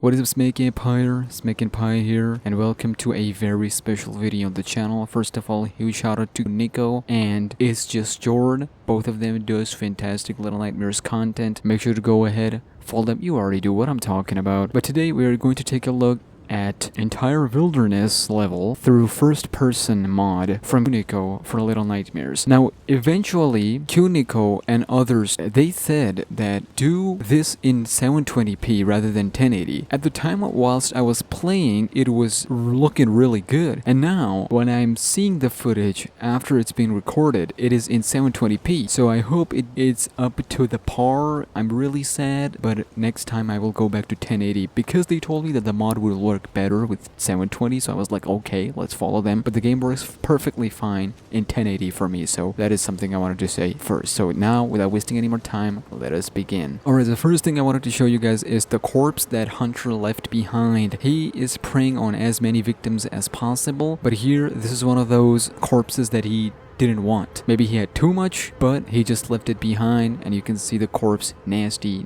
What is up, SmackNPie here, and welcome to a very special video on the channel. First of all, huge shout out to Nico and It's Just Jordan. Both of them does fantastic Little Nightmares content. Make sure to go ahead, follow them. You already do what I'm talking about. But today we are going to take a look at entire wilderness level through first person mod from Nico for Little Nightmares. Now eventually Nico and others, they said that do this in 720p rather than 1080. At the time whilst I was playing, it was looking really good, and now when I'm seeing the footage after it's been recorded, it is in 720p. So I hope it's up to the par. I'm really sad, but next time I will go back to 1080 because they told me that the mod will work better with 720, so I was like, okay, let's follow them. But the game works perfectly fine in 1080 for me, so that is something I wanted to say first. So now, without wasting any more time, let us begin. Alright, the first thing I wanted to show you guys is the corpse that Hunter left behind. He is preying on as many victims as possible, but here, this is one of those corpses that he didn't want. Maybe he had too much, but he just left it behind, and you can see the corpse. Nasty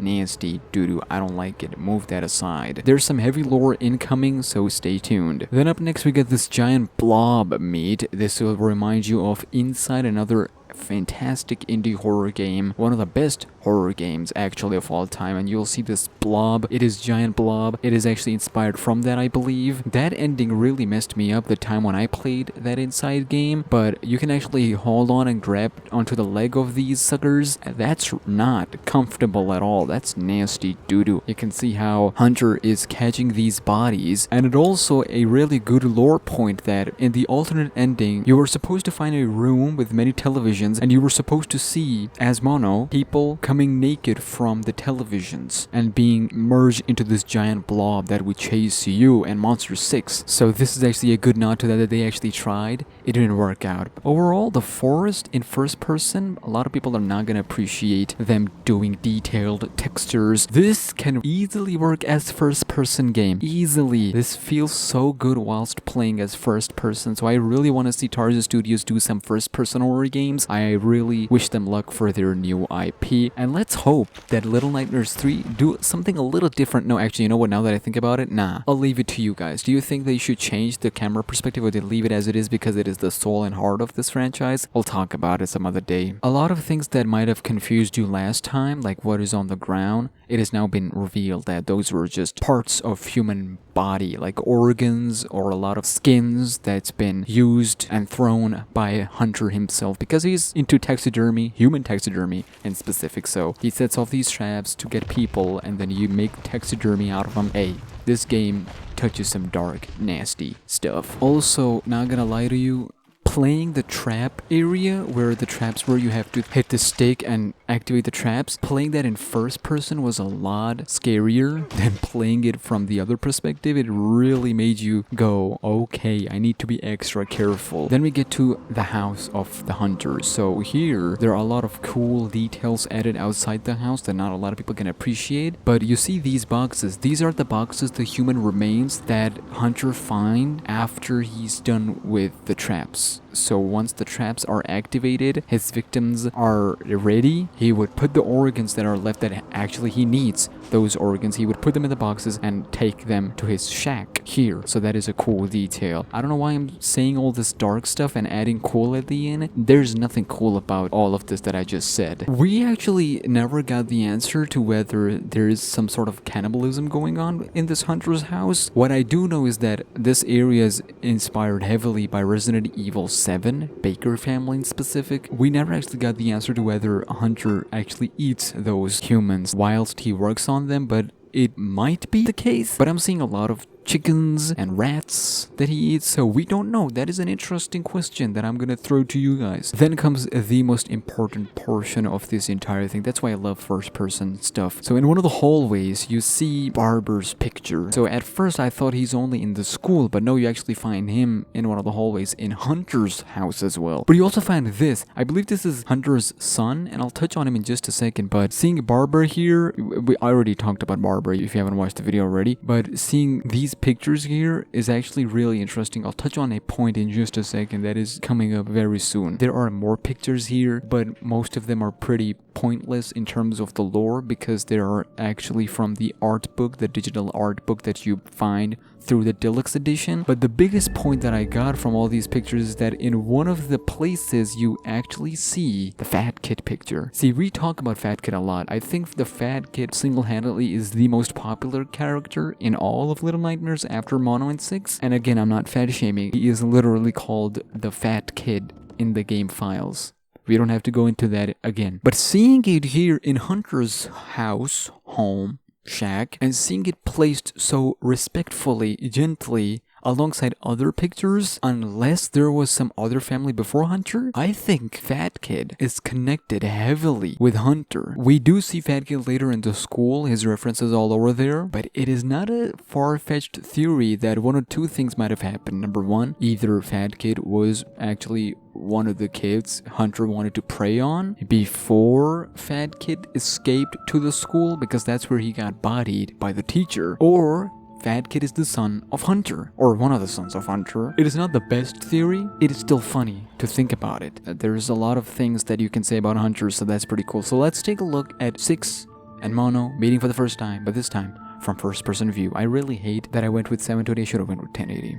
doo-doo. I don't like it. Move that aside. There's some heavy lore incoming, so stay tuned. Then up next we get this giant blob meat. This will remind you of Inside, another fantastic indie horror game, one of the best horror games actually of all time, and you'll see this blob. It is giant blob. It is actually inspired from that, I believe. That ending really messed me up the time when I played that Inside game, but you can actually hold on and grab onto the leg of these suckers. That's not comfortable at all. That's nasty doo-doo. You can see how Hunter is catching these bodies, and it also a really good lore point that in the alternate ending you were supposed to find a room with many televisions, and you were supposed to see, as mono, people coming naked from the televisions and being merged into this giant blob that would chase you and Monster 6. So this is actually a good nod to that they actually tried. It didn't work out. Overall, the forest in first person, a lot of people are not gonna appreciate them doing detailed textures. This can easily work as first person game. Easily. This feels so good whilst playing as first person, so I really want to see Tarza Studios do some first person horror games. I really wish them luck for their new IP, and let's hope that Little Nightmares 3 do something a little different. No, actually, you know what, now that I think about it, nah. I'll leave it to you guys. Do you think they should change the camera perspective, or they leave it as it is because it is the soul and heart of this franchise? We'll talk about it some other day. A lot of things that might have confused you last time, like what is on the ground, it has now been revealed that those were just parts of human body, like organs or a lot of skins that's been used and thrown by Hunter himself because he's into taxidermy, human taxidermy in specific. So he sets off these traps to get people, and then you make taxidermy out of them. Hey, this game touches some dark, nasty stuff. Also, not gonna lie to you, playing the trap area where the traps were, you have to hit the stick and activate the traps. Playing that in first person was a lot scarier than playing it from the other perspective. It really made you go, okay, I need to be extra careful. Then we get to the house of the hunters. So here, there are a lot of cool details added outside the house that not a lot of people can appreciate. But you see these boxes. These are the boxes, the human remains that Hunter find after he's done with the traps. So once the traps are activated, his victims are ready, he would put the organs that are left that actually he needs, those organs, he would put them in the boxes and take them to his shack here. So that is a cool detail. I don't know why I'm saying all this dark stuff and adding cool at the end. There's nothing cool about all of this that I just said. We actually never got the answer to whether there is some sort of cannibalism going on in this Hunter's house. What I do know is that this area is inspired heavily by Resident Evil 7, Baker family in specific. We never actually got the answer to whether Hunter actually eats those humans whilst he works on them, but it might be the case. But I'm seeing a lot of chickens and rats that he eats, so we don't know. That is an interesting question that I'm gonna throw to you guys. Then comes the most important portion of this entire thing. That's why I love first person stuff. So in one of the hallways you see Barber's picture. So at first I thought he's only in the school, but no, you actually find him in one of the hallways in Hunter's house as well. But you also find this. I believe this is Hunter's son, and I'll touch on him in just a second. But seeing Barber here, I already talked about Barber if you haven't watched the video already, but seeing these pictures here is actually really interesting. I'll touch on a point in just a second that is coming up very soon. There are more pictures here, but most of them are pretty pointless in terms of the lore because they are actually from the art book, the digital art book that you find through the deluxe edition. But the biggest point that I got from all these pictures is that in one of the places you actually see the Fat Kid picture. See, we talk about Fat Kid a lot. I think the Fat Kid single-handedly is the most popular character in all of Little Nightmares after Mono and Six. And again, I'm not fat shaming. He is literally called the Fat Kid in the game files. We don't have to go into that again. But seeing it here in Hunter's house, home, shack, and seeing it placed so respectfully, gently, alongside other pictures, unless there was some other family before Hunter, I think Fat Kid is connected heavily with Hunter. We do see Fat Kid later in the school, his references all over there, but it is not a far-fetched theory that one or two things might have happened. Number one, either Fat Kid was actually one of the kids Hunter wanted to prey on before Fat Kid escaped to the school, because that's where he got bodied by the teacher, or Fat Kid is the son of Hunter, or one of the sons of Hunter. It is not the best theory, it is still funny to think about it. There's a lot of things that you can say about Hunter, so that's pretty cool. So let's take a look at Six and Mono meeting for the first time, but this time from first person view. I really hate that I went with 720, I should have went with 1080.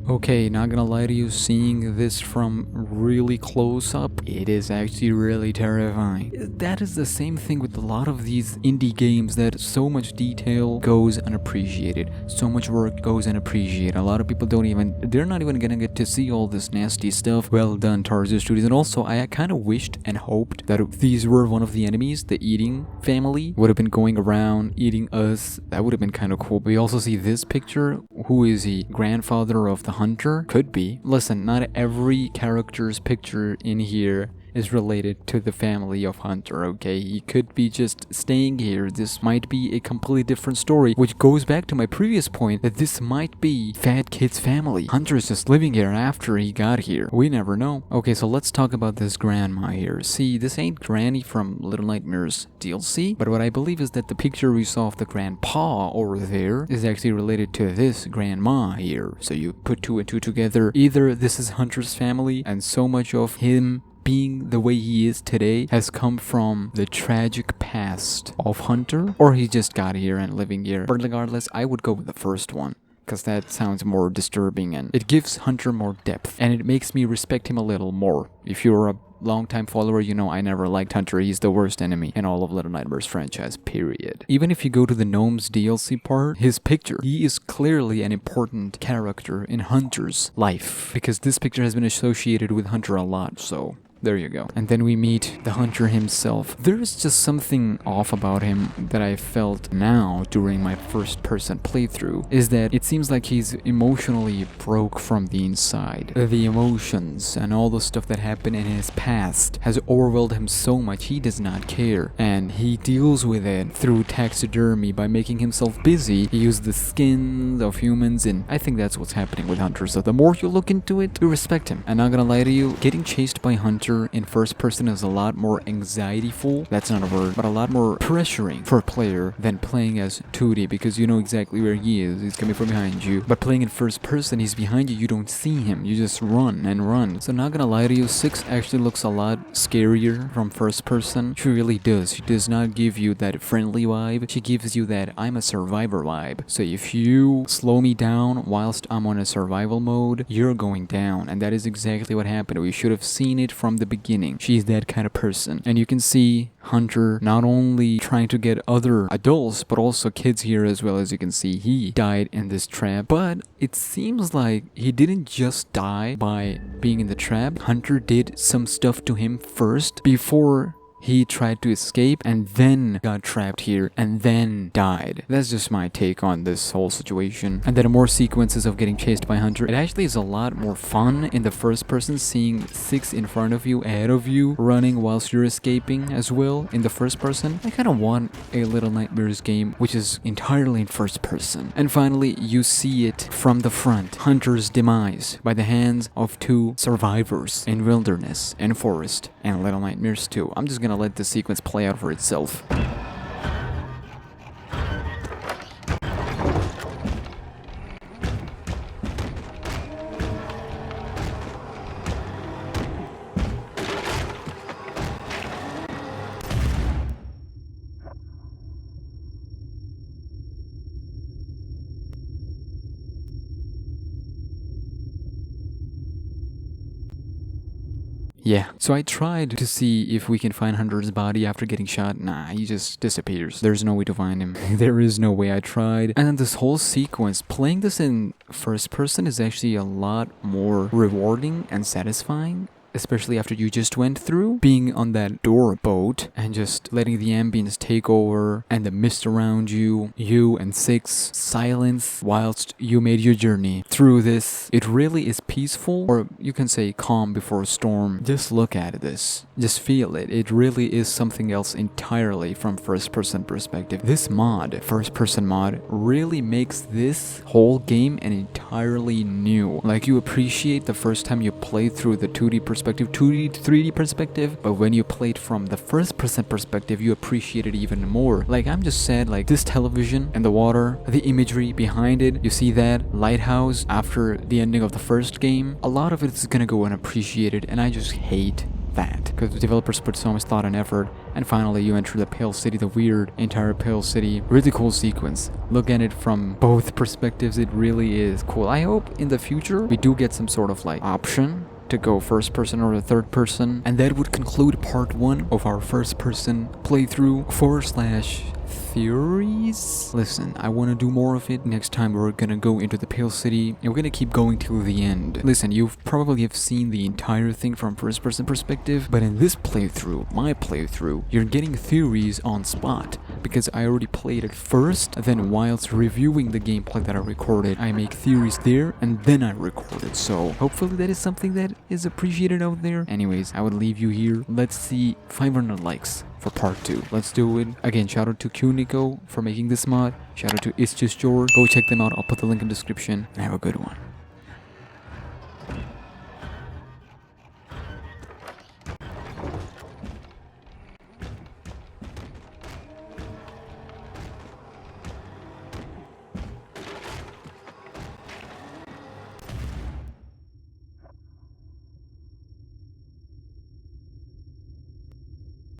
Okay, not gonna lie to you, seeing this from really close up, it is actually really terrifying. That is the same thing with a lot of these indie games, that so much detail goes unappreciated, so much work goes unappreciated. A lot of people they're not even gonna get to see all this nasty stuff. Well done, Tarzu Studios. And also, I kind of wished and hoped that if these were one of the enemies, the eating family would have been going around eating us. That would have been kind of cool. But we also see this picture. Who is he? Grandfather of the Hunter? Could be. Listen, not every character's picture in here is related to the family of Hunter, okay? He could be just staying here. This might be a completely different story, which goes back to my previous point that this might be Fat Kid's family. Hunter is just living here after he got here. We never know. Okay, so let's talk about this grandma here. See, this ain't Granny from Little Nightmares DLC, but what I believe is that the picture we saw of the grandpa over there is actually related to this grandma here. So you put two and two together. Either this is Hunter's family, and so much of him being the way he is today has come from the tragic past of Hunter, or he just got here and living here. But regardless, I would go with the first one, because that sounds more disturbing and it gives Hunter more depth, and it makes me respect him a little more. If you're a longtime follower, you know I never liked Hunter. He's the worst enemy in all of Little Nightmares franchise, period. Even if you go to the Gnomes DLC part, his picture, he is clearly an important character in Hunter's life, because this picture has been associated with Hunter a lot, so there you go. And then we meet the Hunter himself. There is just something off about him that I felt now during my first person playthrough, is that it seems like he's emotionally broke from the inside. The emotions and all the stuff that happened in his past has overwhelmed him so much he does not care. And he deals with it through taxidermy by making himself busy. He uses the skins of humans, and I think that's what's happening with Hunter. So the more you look into it, you respect him. And not gonna lie to you, getting chased by Hunter in first person is a lot more anxietyful, that's not a word, but a lot more pressuring for a player than playing as 2D, because you know exactly where he is, he's coming from behind you. But playing in first person, he's behind you, you don't see him, you just run and run. So not gonna lie to you, 6 actually looks a lot scarier from first person. She really does. She does not give you that friendly vibe, she gives you that I'm a survivor vibe. So if you slow me down whilst I'm on a survival mode, you're going down, and that is exactly what happened. We should have seen it from the beginning. She's that kind of person. And you can see Hunter not only trying to get other adults, but also kids here as well. As you can see, he died in this trap. But it seems like he didn't just die by being in the trap. Hunter did some stuff to him first before he tried to escape and then got trapped here and then died. That's just my take on this whole situation. And there are more sequences of getting chased by Hunter. It actually is a lot more fun in the first person, seeing 6 in front of you, ahead of you, running whilst you're escaping as well in the first person. I kind of want a Little Nightmares game which is entirely in first person. And finally, you see it from the front. Hunter's demise by the hands of 2 survivors in wilderness and forest and Little Nightmares 2. I'm just gonna let the sequence play out for itself. Yeah, so I tried to see if we can find Hunter's body after getting shot. Nah, he just disappears. There's no way to find him. There is no way. I tried. And then this whole sequence, playing this in first person is actually a lot more rewarding and satisfying. Especially after you just went through being on that door boat and just letting the ambience take over and the mist around you and 6 silence whilst you made your journey through this. It really is peaceful, or you can say calm before a storm. Just look at this. Just feel it. It really is something else entirely from first person perspective. This mod, first person mod, really makes this whole game an entirely new. Like, you appreciate the first time you play through the 2D perspective, 2D, 3D perspective, but when you played from the first person perspective, you appreciate it even more. Like, I'm just sad, like, this television and the water, the imagery behind it, you see that lighthouse after the ending of the first game, a lot of it is gonna go unappreciated, and I just hate that, because the developers put so much thought and effort. And finally, you enter the Pale City, the weird entire Pale City. Really cool sequence. Look at it from both perspectives. It really is cool. I hope in the future we do get some sort of like option to go first person or the third person. And that would conclude part 1 of our first person playthrough / theories. Listen, I want to do more of it. Next time we're gonna go into the Pale City and we're gonna keep going till the end. Listen, you've probably have seen the entire thing from first person perspective, but in this playthrough, my playthrough, you're getting theories on spot, because I already played it first, then whilst reviewing the gameplay that I recorded, I make theories there and then I record it. So hopefully that is something that is appreciated out there. Anyways, I would leave you here. Let's see 500 likes for part 2. Let's do it. Again, shout out to Nico for making this mod. Shout out to It's Just George. Go check them out. I'll put the link in the description. And have a good one.